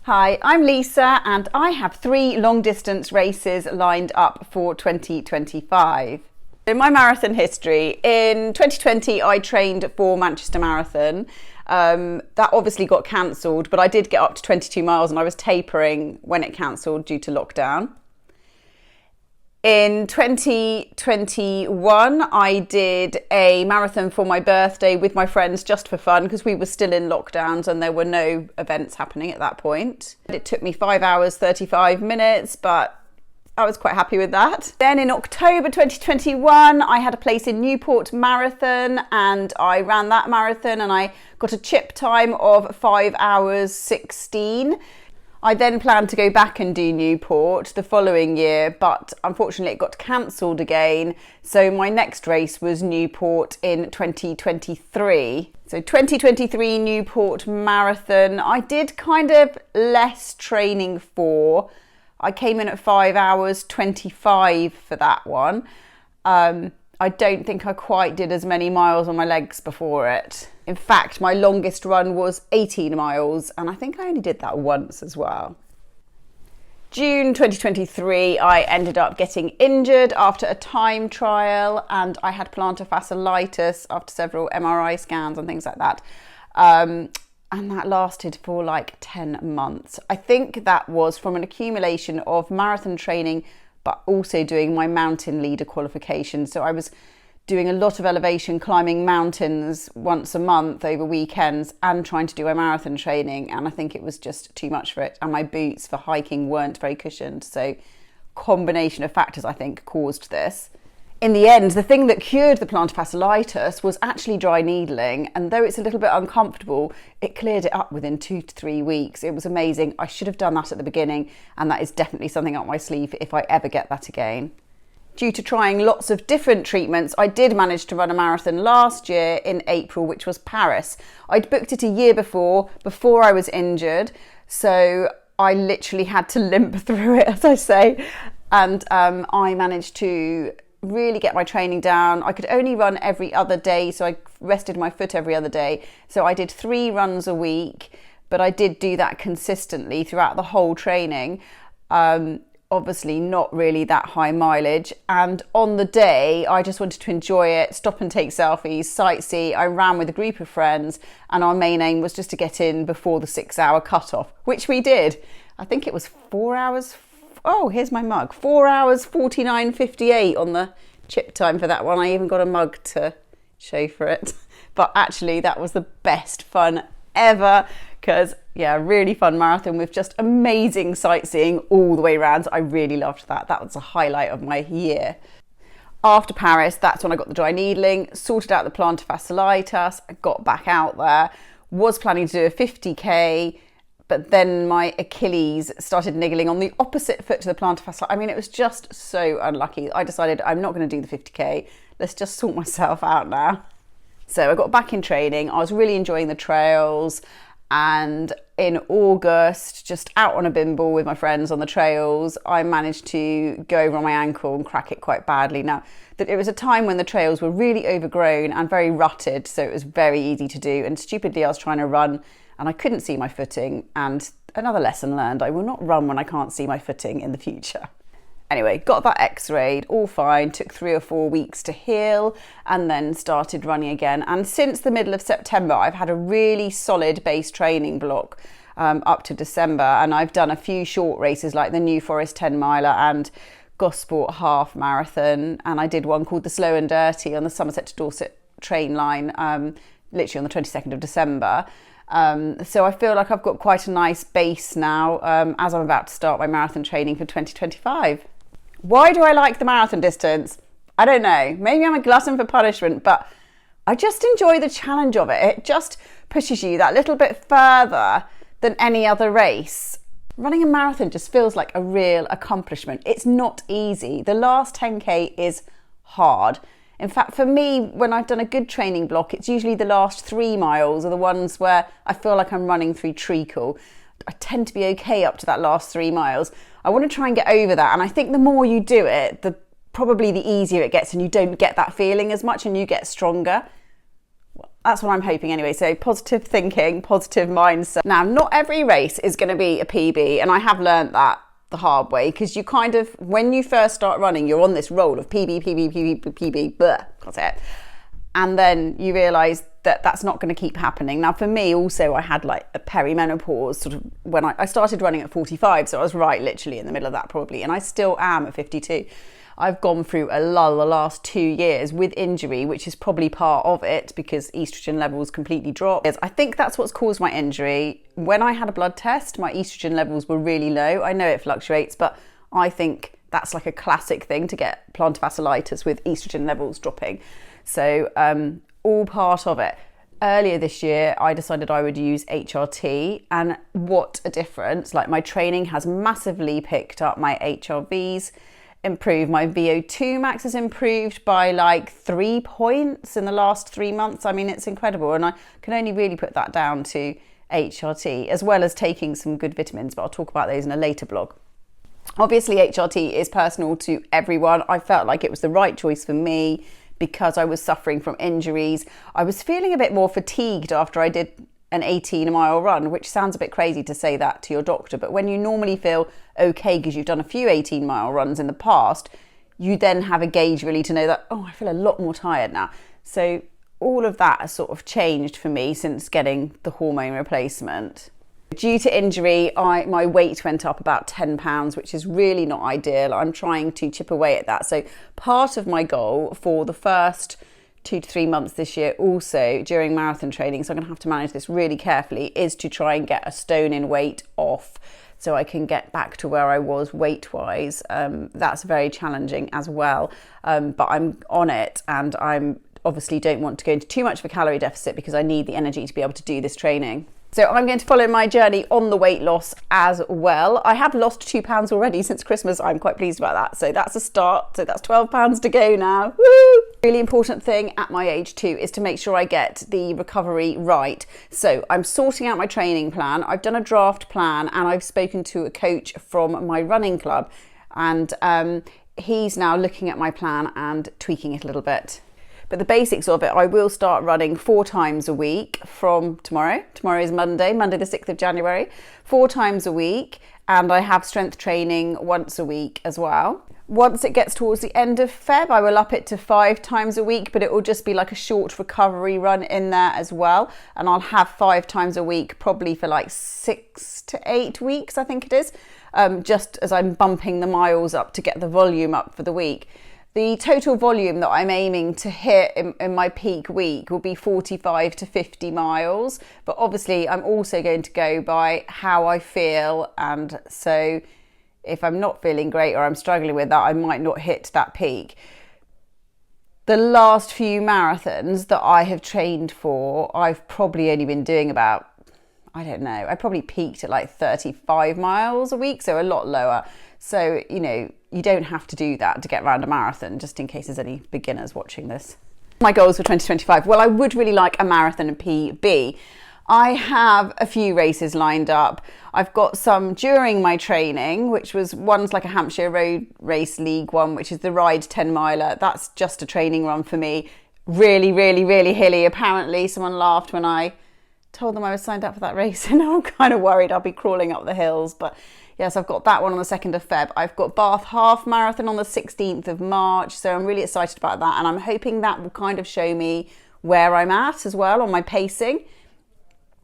Hi, I'm Lisa and I have 3 long distance races lined up for 2025. In my marathon history, in 2020 I trained for Manchester Marathon. That obviously got cancelled, but I did get up to 22 miles and I was tapering when it cancelled due to lockdown. In 2021, I did a marathon for my birthday with my friends just for fun because we were still in lockdowns and there were no events happening at that point. It took me 5 hours, 35 minutes, but I was quite happy with that. Then in October 2021, I had a place in Newport Marathon and I ran that marathon and I got a chip time of 5 hours 16. I then planned to go back and do Newport the following year, but unfortunately it got cancelled again. So my next race was Newport in 2023. So 2023 Newport Marathon, I did kind of less training for. I came in at 5 hours 25 for that one. I don't think I quite did as many miles on my legs before it. In fact, my longest run was 18 miles and I think I only did that once as well. June 2023, I ended up getting injured after a time trial and I had plantar fasciitis after several MRI scans and things like that. And that lasted for like 10 months. I think that was from an accumulation of marathon training but also doing my mountain leader qualification. So I was doing a lot of elevation, climbing mountains once a month over weekends and trying to do my marathon training. And I think it was just too much for it. And my boots for hiking weren't very cushioned. So combination of factors, I think, caused this. In the end, the thing that cured the plantar fasciitis was actually dry needling. And though it's a little bit uncomfortable, it cleared it up within 2 to 3 weeks. It was amazing. I should have done that at the beginning. And that is definitely something up my sleeve if I ever get that again. Due to trying lots of different treatments, I did manage to run a marathon last year in April, which was Paris. I'd booked it a year before I was injured. So I literally had to limp through it, as I say. And I managed to really get my training down. I could only run every other day, so I rested my foot every other day. So I did 3 runs a week, but I did do that consistently throughout the whole training. Obviously not really that high mileage. And on the day, I just wanted to enjoy it, stop and take selfies, sightsee. I ran with a group of friends and our main aim was just to get in before the 6-hour cutoff, which we did. I think it was 4 hours. Oh, here's my mug. 4 hours 49:58 on the chip time for that one. I even got a mug to show for it. But actually, that was the best fun ever because, yeah, really fun marathon with just amazing sightseeing all the way around. So I really loved that. That was a highlight of my year. After Paris, that's when I got the dry needling, sorted out the plantar fasciitis, I got back out there, was planning to do a 50k, but then my Achilles started niggling on the opposite foot to the plantar fasciitis. I mean, it was just so unlucky. I decided I'm not going to do the 50k. Let's just sort myself out now. So I got back in training. I was really enjoying the trails. And in August, just out on a bimble with my friends on the trails, I managed to go over on my ankle and crack it quite badly. Now, that it was a time when the trails were really overgrown and very rutted, so it was very easy to do. And stupidly, I was trying to run and I couldn't see my footing. And another lesson learned, I will not run when I can't see my footing in the future. Anyway, got that x-rayed, all fine, took 3 or 4 weeks to heal and then started running again. And since the middle of September, I've had a really solid base training block up to December. And I've done a few short races like the New Forest 10 miler and Gosport half marathon. And I did one called the Slow and Dirty on the Somerset to Dorset train line, literally on the 22nd of December. So I feel like I've got quite a nice base now as I'm about to start my marathon training for 2025. Why do I like the marathon distance? I don't know. Maybe I'm a glutton for punishment, but I just enjoy the challenge of it. It just pushes you that little bit further than any other race. Running a marathon just feels like a real accomplishment. It's not easy. The last 10k is hard. In fact, for me, when I've done a good training block, it's usually the last 3 miles are the ones where I feel like I'm running through treacle. I tend to be okay up to that last 3 miles. I want to try and get over that. And I think the more you do it, probably the easier it gets and you don't get that feeling as much and you get stronger. That's what I'm hoping anyway. So positive thinking, positive mindset. Now, not every race is going to be a PB, and I have learned that the hard way, because you kind of, when you first start running, you're on this roll of PB, blah, can't say it. And then you realise that that's not going to keep happening. Now, for me also, I had like a perimenopause sort of when I started running at 45, so I was right literally in the middle of that probably, and I still am at 52. I've gone through a lull the last 2 years with injury, which is probably part of it because estrogen levels completely dropped. I think that's what's caused my injury. When I had a blood test, my estrogen levels were really low. I know it fluctuates, but I think that's like a classic thing to get plantar fasciitis with estrogen levels dropping. So all part of it. Earlier this year, I decided I would use HRT, and what a difference. Like, my training has massively picked up. My HRVs improved, my VO2 max has improved by like 3 points in the last 3 months. I mean, it's incredible, and I can only really put that down to HRT, as well as taking some good vitamins, but I'll talk about those in a later blog. Obviously, HRT is personal to everyone. I felt like it was the right choice for me because I was suffering from injuries. I was feeling a bit more fatigued after I did an 18-mile run, which sounds a bit crazy to say that to your doctor, but when you normally feel okay because you've done a few 18-mile runs in the past, you then have a gauge really to know that, oh, I feel a lot more tired now. So all of that has sort of changed for me since getting the hormone replacement. Due to injury, my weight went up about 10 pounds, which is really not ideal. I'm trying to chip away at that. So part of my goal for the first 2 to 3 months this year, also during marathon training, so I'm going to have to manage this really carefully, is to try and get a stone in weight off so I can get back to where I was weight wise. That's very challenging as well, but I'm on it, and I'm obviously don't want to go into too much of a calorie deficit because I need the energy to be able to do this training. So I'm going to follow my journey on the weight loss as well. I have lost 2 pounds already since Christmas. I'm quite pleased about that. So that's a start. So that's 12 pounds to go now. Woo! Really important thing at my age too is to make sure I get the recovery right. So I'm sorting out my training plan. I've done a draft plan, and I've spoken to a coach from my running club, and he's now looking at my plan and tweaking it a little bit. But the basics of it, I will start running 4 times a week from tomorrow. Tomorrow is Monday the 6th of January, 4 times a week. And I have strength training once a week as well. Once it gets towards the end of Feb, I will up it to 5 times a week, but it will just be like a short recovery run in there as well. And I'll have 5 times a week, probably for like 6 to 8 weeks, I think it is, just as I'm bumping the miles up to get the volume up for the week. The total volume that I'm aiming to hit in my peak week will be 45 to 50 miles. But obviously, I'm also going to go by how I feel. And so if I'm not feeling great or I'm struggling with that, I might not hit that peak. The last few marathons that I have trained for, I've probably only been doing about, I don't know, I probably peaked at like 35 miles a week, so a lot lower. So, you know, you don't have to do that to get around a marathon, just in case there's any beginners watching this. My goals for 2025. Well, I would really like a marathon PB. I have a few races lined up. I've got some during my training, which was one's like a Hampshire Road Race League one, which is the Ride 10 miler. That's just a training run for me. Really, really, really hilly. Apparently someone laughed when I told them I was signed up for that race, and I'm kind of worried I'll be crawling up the hills. But yes, I've got that one on the 2nd of Feb. I've got Bath Half Marathon on the 16th of March, so I'm really excited about that, and I'm hoping that will kind of show me where I'm at as well on my pacing.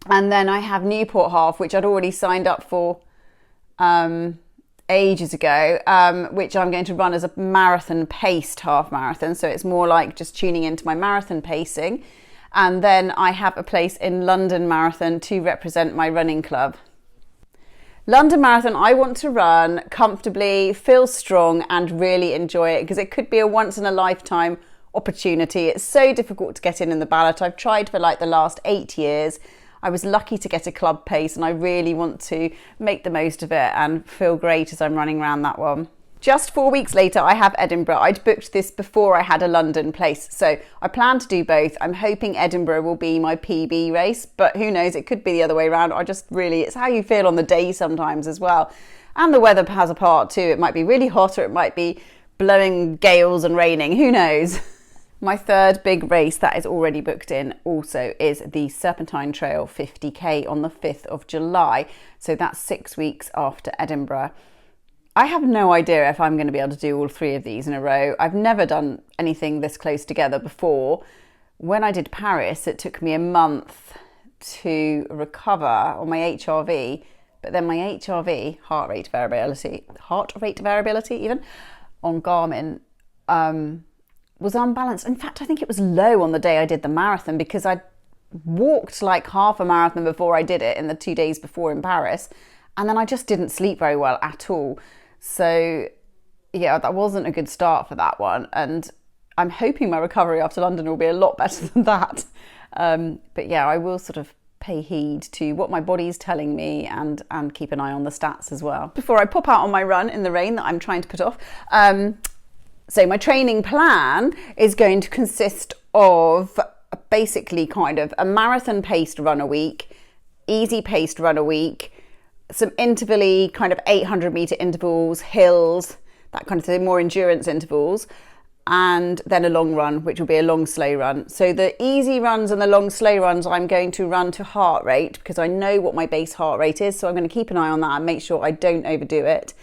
And then I have Newport Half, which I'd already signed up for ages ago, which I'm going to run as a marathon paced half marathon, so it's more like just tuning into my marathon pacing. And then I have a place in London Marathon to represent my running club. London Marathon, I want to run comfortably, feel strong, and really enjoy it, because it could be a once in a lifetime opportunity. It's so difficult to get in the ballot. I've tried for like the last 8 years. I was lucky to get a club pace, and I really want to make the most of it and feel great as I'm running around that one. Just 4 weeks later, I have Edinburgh. I'd booked this before I had a London place, so I plan to do both. I'm hoping Edinburgh will be my PB race, but who knows, it could be the other way around. It's how you feel on the day sometimes as well. And the weather has a part too. It might be really hot, or it might be blowing gales and raining, who knows. My third big race that is already booked in also is the Serpentine Trail 50k on the 5th of July. So that's 6 weeks after Edinburgh. I have no idea if I'm going to be able to do all 3 of these in a row. I've never done anything this close together before. When I did Paris, it took me a month to recover on my HRV, but then my HRV, heart rate variability even, on Garmin, was unbalanced. In fact, I think it was low on the day I did the marathon because I walked like half a marathon before I did it in the 2 days before in Paris. And then I just didn't sleep very well at all. So yeah, that wasn't a good start for that one. And I'm hoping my recovery after London will be a lot better than that. But yeah, I will sort of pay heed to what my body's telling me and keep an eye on the stats as well. Before I pop out on my run in the rain that I'm trying to put off, so my training plan is going to consist of basically kind of a marathon paced run a week, easy paced run a week, some interval-y kind of 800 meter intervals, hills, that kind of thing, more endurance intervals, and then a long run, which will be a long slow run. So the easy runs and the long slow runs I'm going to run to heart rate because I know what my base heart rate is, so I'm going to keep an eye on that and make sure I don't overdo it.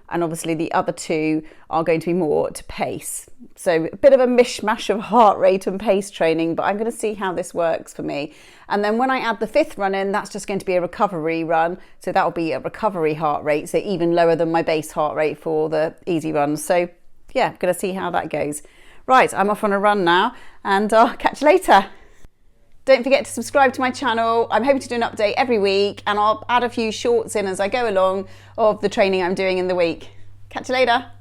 And obviously the other 2 are going to be more to pace. So a bit of a mishmash of heart rate and pace training, but I'm going to see how this works for me. And then when I add the 5th run in, that's just going to be a recovery run. So that will be a recovery heart rate, so even lower than my base heart rate for the easy runs. So yeah, I'm going to see how that goes. Right, I'm off on a run now and I'll catch you later. Don't forget to subscribe to my channel. I'm hoping to do an update every week and I'll add a few shorts in as I go along of the training I'm doing in the week. Catch you later.